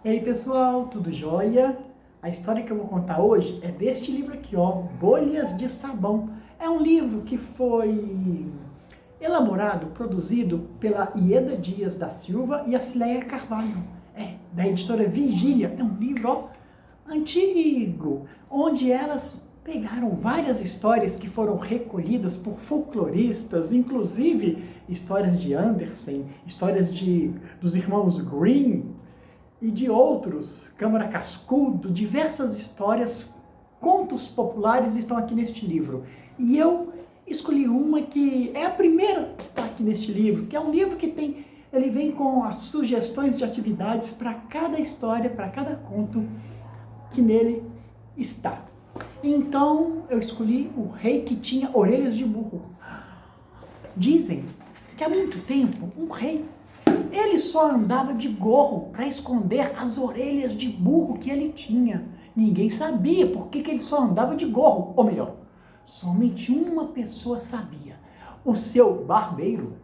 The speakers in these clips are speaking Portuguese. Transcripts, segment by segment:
E aí pessoal, tudo jóia? A história que eu vou contar hoje é deste livro aqui, ó, Bolhas de Sabão. É um livro que foi elaborado, produzido pela Ieda Dias da Silva e a Cileia Carvalho. É, da editora Vigília. É um livro, ó, antigo, onde elas pegaram várias histórias que foram recolhidas por folcloristas, inclusive histórias de Andersen, histórias dos irmãos Grimm, e de outros, Câmara Cascudo, diversas histórias, contos populares estão aqui neste livro. E eu escolhi uma que é a primeira que está aqui neste livro, que é um livro que ele vem com as sugestões de atividades para cada história, para cada conto que nele está. Então eu escolhi O Rei que Tinha Orelhas de Burro. Dizem que há muito tempo um rei, ele só andava de gorro para esconder as orelhas de burro que ele tinha. Ninguém sabia por que ele só andava de gorro. Ou melhor, somente uma pessoa sabia. O seu barbeiro,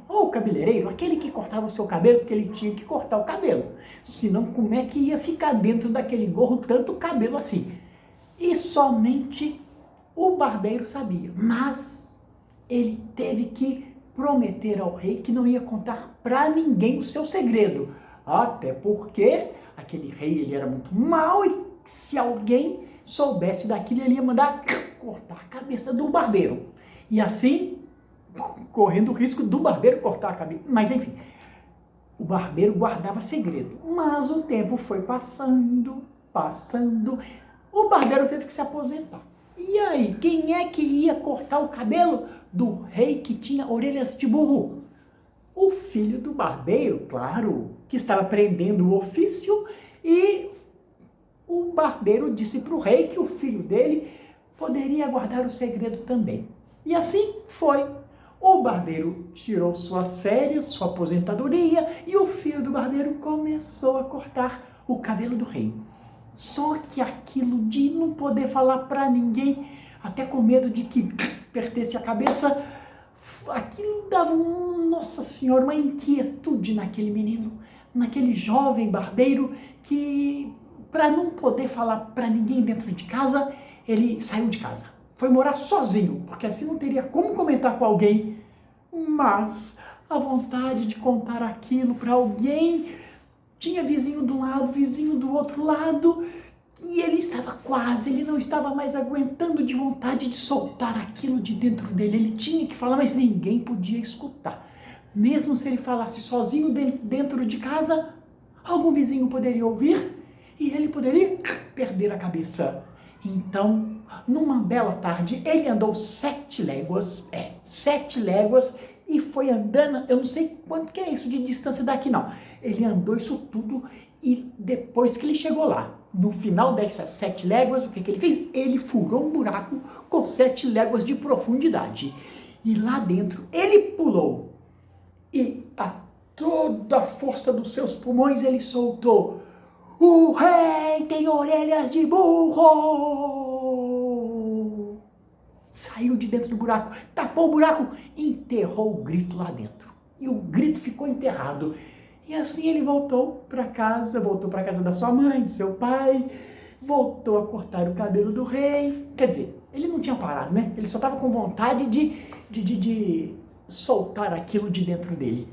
ou cabeleireiro, aquele que cortava o seu cabelo, porque ele tinha que cortar o cabelo. Senão, como é que ia ficar dentro daquele gorro tanto cabelo assim? E somente o barbeiro sabia. Mas ele teve que prometer ao rei que não ia contar para ninguém o seu segredo. Até porque aquele rei ele era muito mau e se alguém soubesse daquilo, ele ia mandar cortar a cabeça do barbeiro. E assim, correndo o risco do barbeiro cortar a cabeça. Mas enfim, o barbeiro guardava segredo. Mas o tempo foi passando. O barbeiro teve que se aposentar. E aí, quem é que ia cortar o cabelo do rei que tinha orelhas de burro? O filho do barbeiro, claro, que estava aprendendo o ofício, e o barbeiro disse para o rei que o filho dele poderia guardar o segredo também. E assim foi. O barbeiro tirou suas férias, sua aposentadoria, e o filho do barbeiro começou a cortar o cabelo do rei. Só que aquilo de não poder falar para ninguém, até com medo de que pertence a cabeça, aquilo dava, nossa senhora, uma inquietude naquele menino, naquele jovem barbeiro que, para não poder falar para ninguém dentro de casa, ele saiu de casa. Foi morar sozinho, porque assim não teria como comentar com alguém. Mas a vontade de contar aquilo para alguém, tinha vizinho de um lado, vizinho do outro lado, e ele não estava mais aguentando de vontade de soltar aquilo de dentro dele. Ele tinha que falar, mas ninguém podia escutar. Mesmo se ele falasse sozinho dentro de casa, algum vizinho poderia ouvir e ele poderia perder a cabeça. Então, numa bela tarde, ele andou 7 léguas, e foi andando, eu não sei quanto que é isso de distância daqui não. Ele andou isso tudo e depois que ele chegou lá, no final dessas 7 léguas, o que ele fez? Ele furou um buraco com 7 léguas de profundidade. E lá dentro ele pulou e a toda a força dos seus pulmões ele soltou: "O rei tem orelhas de burro!" Saiu de dentro do buraco, tapou o buraco, enterrou o grito lá dentro. E o grito ficou enterrado. E assim ele voltou para casa da sua mãe, de seu pai, voltou a cortar o cabelo do rei. Quer dizer, ele não tinha parado, né? Ele só estava com vontade de soltar aquilo de dentro dele.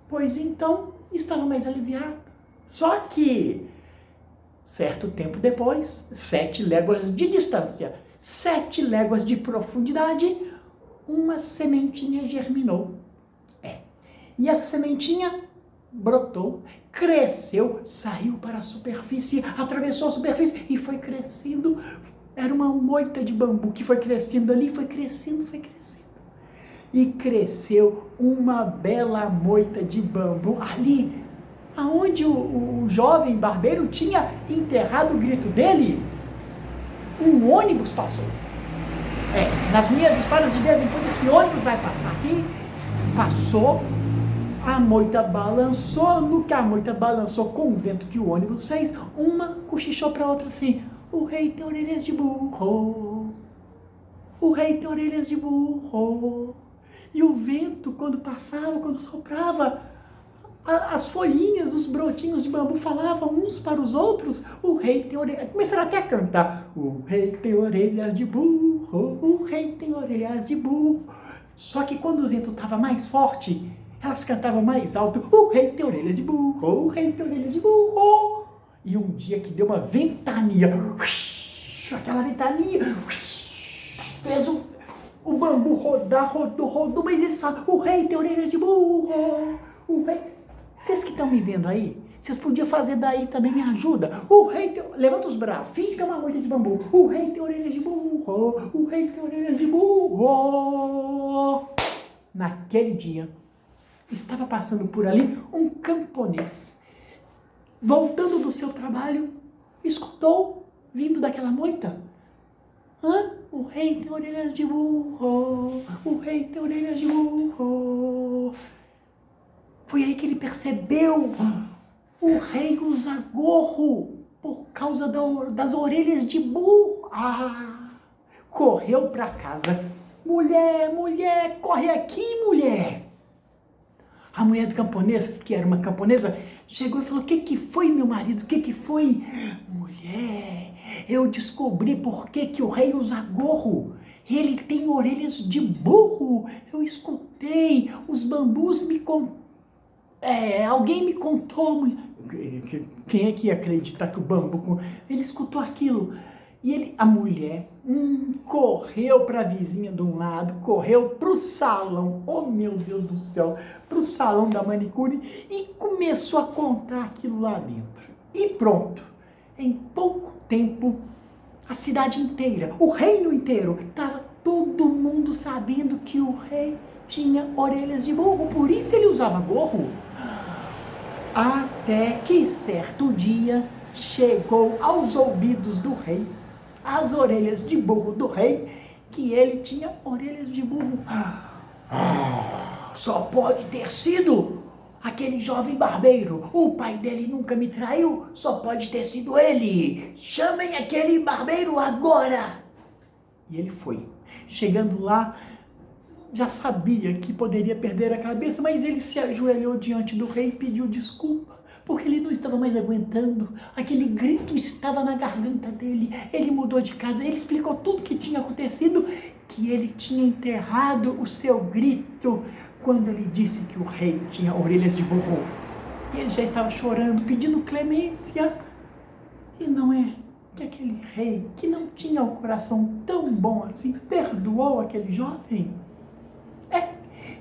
Pois então, estava mais aliviado. Só que, certo tempo depois, 7 léguas de distância, 7 léguas de profundidade, uma sementinha germinou. E essa sementinha brotou, cresceu, saiu para a superfície, atravessou a superfície e foi crescendo. Era uma moita de bambu que foi crescendo ali, foi crescendo. E cresceu uma bela moita de bambu ali, aonde o jovem barbeiro tinha enterrado o grito dele. Um ônibus passou. Nas minhas histórias de vez em quando esse ônibus vai passar aqui. Passou, a moita balançou. No que a moita balançou com o vento que o ônibus fez, uma cochichou para a outra assim: "O rei tem orelhas de burro, o rei tem orelhas de burro." E o vento, quando passava, quando soprava, As folhinhas, os brotinhos de bambu falavam uns para os outros. O rei tem orelhas. Começaram até a cantar. O rei tem orelhas de burro, o rei tem orelhas de burro. Só que quando o vento estava mais forte, elas cantavam mais alto. O rei tem orelhas de burro, o rei tem orelhas de burro. E um dia que deu uma ventania, aquela ventania fez o bambu rodar, rodou, mas eles falam, o rei tem orelhas de burro, o rei... Vocês que estão me vendo aí, vocês podiam fazer daí também, me ajuda. O rei tem... Levanta os braços, finge que é uma moita de bambu. O rei tem orelhas de burro, o rei tem orelhas de burro. Naquele dia, estava passando por ali um camponês. Voltando do seu trabalho, escutou, vindo daquela moita. O rei tem orelhas de burro, o rei tem orelhas de burro. Foi aí que ele percebeu, o rei usa gorro por causa das orelhas de burro. Correu para casa. Mulher, mulher, corre aqui, mulher. A mulher do camponês, que era uma camponesa, chegou e falou, o que foi, meu marido? O que foi? Mulher, eu descobri por que o rei usa gorro. Ele tem orelhas de burro. Eu escutei, os bambus me contaram. Alguém me contou, quem é que ia acreditar que o bambu... Ele escutou aquilo. E a mulher correu para a vizinha de um lado, correu para o salão, oh meu Deus do céu, para o salão da manicure e começou a contar aquilo lá dentro. E pronto, em pouco tempo, a cidade inteira, o reino inteiro, estava todo mundo sabendo que o rei tinha orelhas de burro, por isso ele usava gorro. Até que certo dia chegou aos ouvidos do rei, as orelhas de burro do rei, que ele tinha orelhas de burro. Só pode ter sido aquele jovem barbeiro, o pai dele nunca me traiu, só pode ter sido ele. Chamem aquele barbeiro agora. E ele foi. Chegando lá, já sabia que poderia perder a cabeça, mas ele se ajoelhou diante do rei e pediu desculpa, porque ele não estava mais aguentando, aquele grito estava na garganta dele, ele mudou de casa, ele explicou tudo o que tinha acontecido, que ele tinha enterrado o seu grito quando ele disse que o rei tinha orelhas de burro. Ele já estava chorando, pedindo clemência, e não é que aquele rei, que não tinha o coração tão bom assim, perdoou aquele jovem?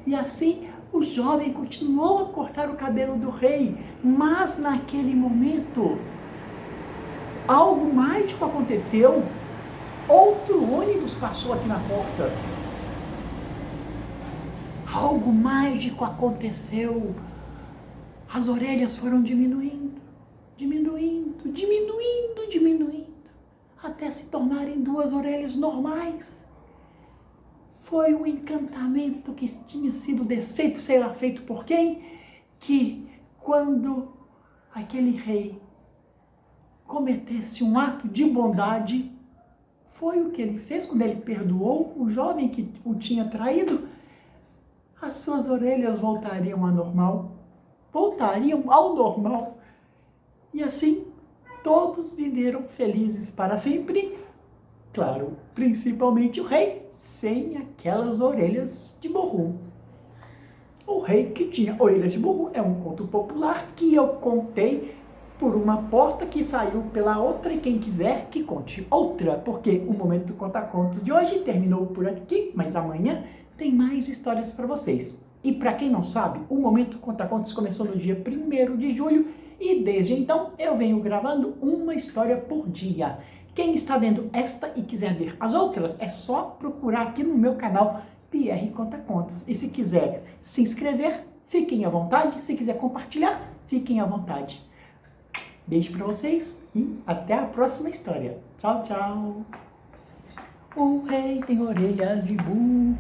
E assim o jovem continuou a cortar o cabelo do rei, mas naquele momento algo mágico aconteceu. Outro ônibus passou aqui na porta. Algo mágico aconteceu. As orelhas foram diminuindo, diminuindo, diminuindo, diminuindo, até se tornarem 2 orelhas normais. Foi um encantamento que tinha sido desfeito, sei lá, feito por quem, que quando aquele rei cometesse um ato de bondade, foi o que ele fez quando ele perdoou o jovem que o tinha traído, as suas orelhas voltariam ao normal, e assim todos viveram felizes para sempre. Claro, principalmente o rei, sem aquelas orelhas de burro. O rei que tinha orelhas de burro é um conto popular que eu contei por uma porta que saiu pela outra, e quem quiser que conte outra, porque o Momento Conta Contos de hoje terminou por aqui, mas amanhã tem mais histórias para vocês. E para quem não sabe, o Momento Conta Contos começou no dia 1º de julho e desde então eu venho gravando uma história por dia. Quem está vendo esta e quiser ver as outras, é só procurar aqui no meu canal Pierre Conta Contos. E se quiser se inscrever, fiquem à vontade. Se quiser compartilhar, fiquem à vontade. Beijo para vocês e até a próxima história. Tchau, tchau. O rei tem orelhas de burro.